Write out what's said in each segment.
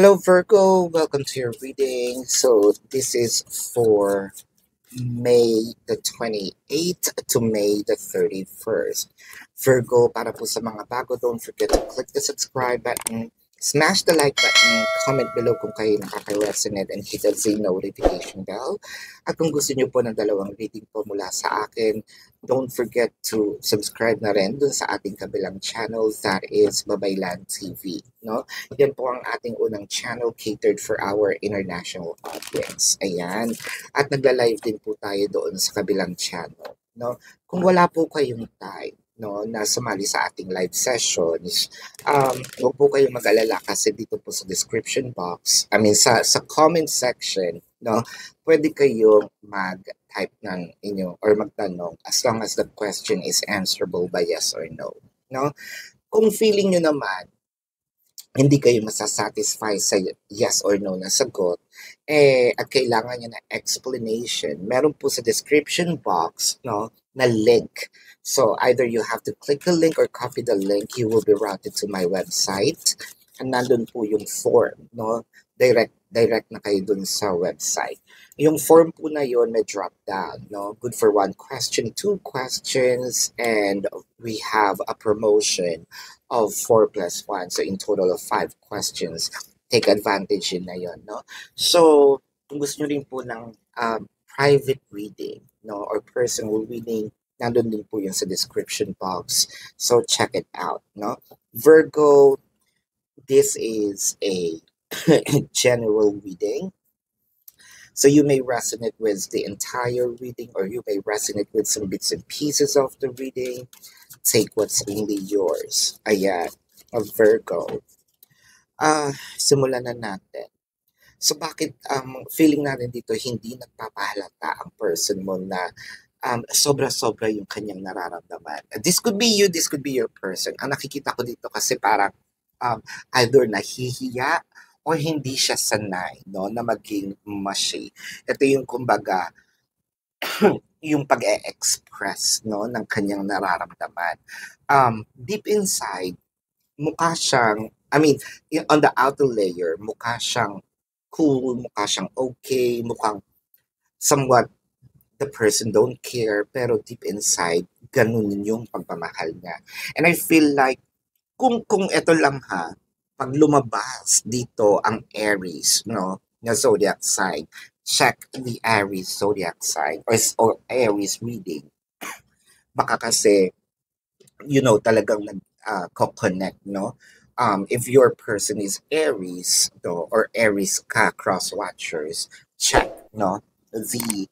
Hello, Virgo. Welcome to your reading. So, this is for May the 28th to May the 31st. Virgo, para po sa mga bago, don't forget to click the subscribe button, smash the like button, comment below kung kayo nakaka-resonate, and hit the notification bell. At kung gusto nyo po ng dalawang reading po mula sa akin, don't forget to subscribe na rin dun sa ating kabilang channel, that is Babaylan TV. No? Yan po ang ating unang channel catered for our international audience. Ayan. At nagla-live din po tayo doon sa kabilang channel. No? Kung wala po kayong time, no, na sumali sa ating live sessions, huwag po kayong mag-alala kasi dito po sa description box, sa comment section, no, pwede kayong mag-type ng inyo or magtanong as long as the question is answerable by yes or no. No? Kung feeling nyo naman, hindi kayo masasatisfy sa yes or no na sagot, at kailangan nyo na explanation, meron po sa description box, no, na link. So, either you have to click the link or copy the link, you will be routed to my website. And nandun po yung form, no? Direct na kayo dun sa website. Yung form po na yun may drop down, no? Good for 1 question, 2 questions, and we have a promotion of 4 plus 1. So, in total of 5 questions. Take advantage yun na yun, no? So, kung gusto nyo rin po ng private reading, no, or personal reading, nandun din po yung sa description box. So, check it out, no? Virgo, this is a general reading. So you may resonate with the entire reading or you may resonate with some bits and pieces of the reading. Take what's only yours. Ayan, a Virgo. Simulan na natin. So bakit feeling natin dito hindi nagpapahalata ang person mo na sobra-sobra yung kanyang nararamdaman. This could be you, this could be your person. Ang nakikita ko dito kasi parang either nahihiya o hindi siya sanay, no, na maging mushy. Ito yung kumbaga yung pag-e-express, no, ng kanyang nararamdaman. Deep inside, mukha siyang, on the outer layer, mukha siyang cool, mukha siyang okay, mukhang somewhat the person don't care, pero deep inside, ganun yung pagmamahal niya. And I feel like, kung ito lang pag lumabas dito ang Aries, no, na zodiac sign, check the Aries zodiac sign or Aries reading. Baka kasi, talagang nag-connect, no? If your person is Aries, no, or Aries ka, cross-watchers, check, no, the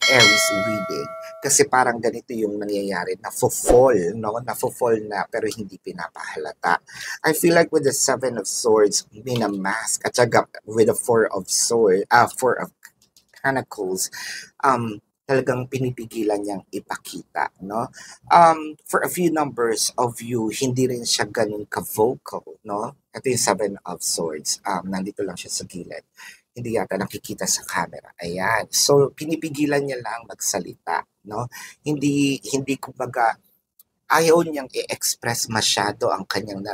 Aries reading. Kasi parang ganito yung nangyayari, nafo-fall, no? Nafo-fall na pero hindi pinapahalata. I feel like with the 7 of Swords, minamask, at saka with the 4 of Pentacles, talagang pinipigilan niyang ipakita, no? For a few numbers of you, hindi rin siya ganun ka-vocal, no? Ito yung 7 of Swords. Nandito lang siya sa gilid. Hindi yata nakikita sa camera. Ayan. So, pinipigilan niya lang magsalita, no? Hindi kumbaga, ayaw niyang i-express masyado ang kanyang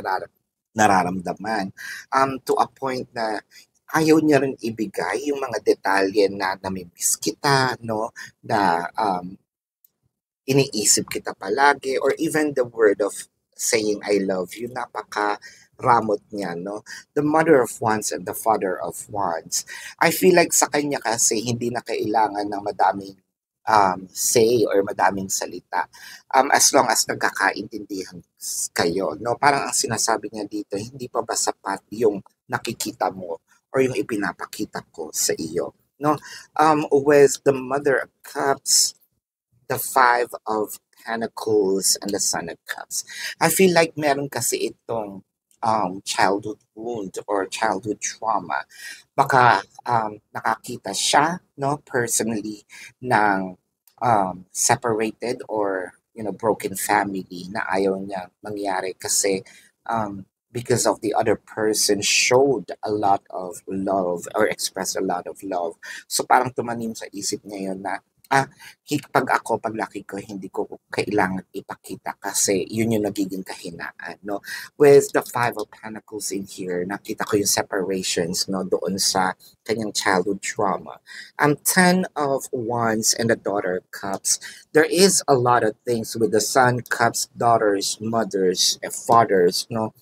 nararamdaman. To a point na ayaw niya rin ibigay yung mga detalye na namimiss kita, no? Na iniisip kita palagi, or even the word of saying I love you, ramot niya, no? The mother of wands and the father of wands. I feel like sa kanya kasi hindi na kailangan ng madaming say or madaming salita. As long as nagkakaintindihan kayo, no? Parang ang sinasabi niya dito, hindi pa ba sapat yung nakikita mo or yung ipinapakita ko sa iyo, no? With the mother of cups, the 5 of Pentacles, and the Son of Cups. I feel like meron kasi itong childhood wound or childhood trauma. Baka nakakita siya, no, personally, ng separated or broken family na ayaw niya mangyari kasi because of the other person showed a lot of love or expressed a lot of love. So parang tumanim sa isip niya yun na Ah, pag ako, paglaki ko, hindi ko kailangan ipakita kasi yun yung nagiging kahinaan, no? With the Five of Pentacles in here, nakita ko yung separations, no, doon sa kanyang childhood trauma. Ten of Wands and the Daughter Cups. There is a lot of things with the Sun Cups, daughters, mothers, fathers, no?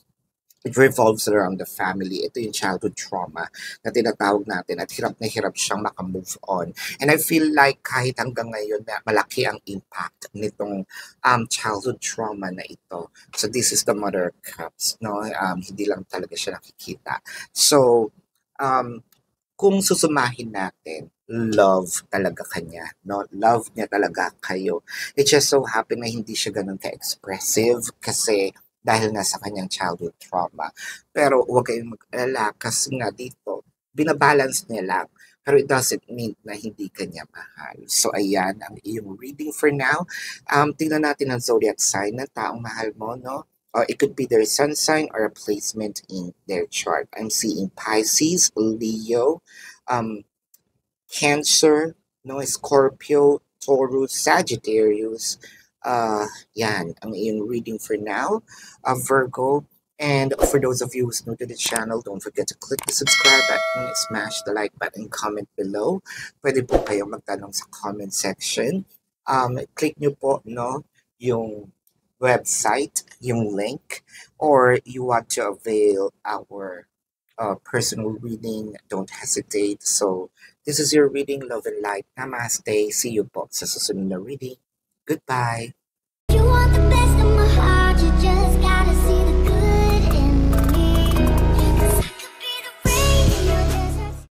It revolves around the family. Ito yung childhood trauma na tinatawag natin at hirap na hirap siyang makamove on. And I feel like kahit hanggang ngayon na malaki ang impact nitong childhood trauma na ito. So this is the Mother of Cups. No? Hindi lang talaga siya nakikita. So, um, kung susumahin natin, love talaga kanya, no? Love niya talaga kayo. It just so happen na hindi siya ganun ka-expressive kasi dahil nga sa kanyang childhood trauma. Pero huwag kayong mag-alala kasi nga dito, binabalance niya lang. Pero it doesn't mean na hindi kanya mahal. So ayan ang iyong reading for now. Tingnan natin ang zodiac sign ng taong mahal mo, no? Or it could be their sun sign or a placement in their chart. I'm seeing Pisces, Leo, um, Cancer, no, Scorpio, Taurus, Sagittarius. Yan, ang iyong reading for now. Virgo. And for those of you who's new to the channel, don't forget to click the subscribe button, smash the like button, comment below. Pwede po kayong magtanong sa comment section. Click nyo po, no, yung website, yung link, or you want to avail our personal reading, don't hesitate. So, this is your reading, love and light. Namaste. See you po sa susunod na reading. Goodbye. You want the best of my heart, you just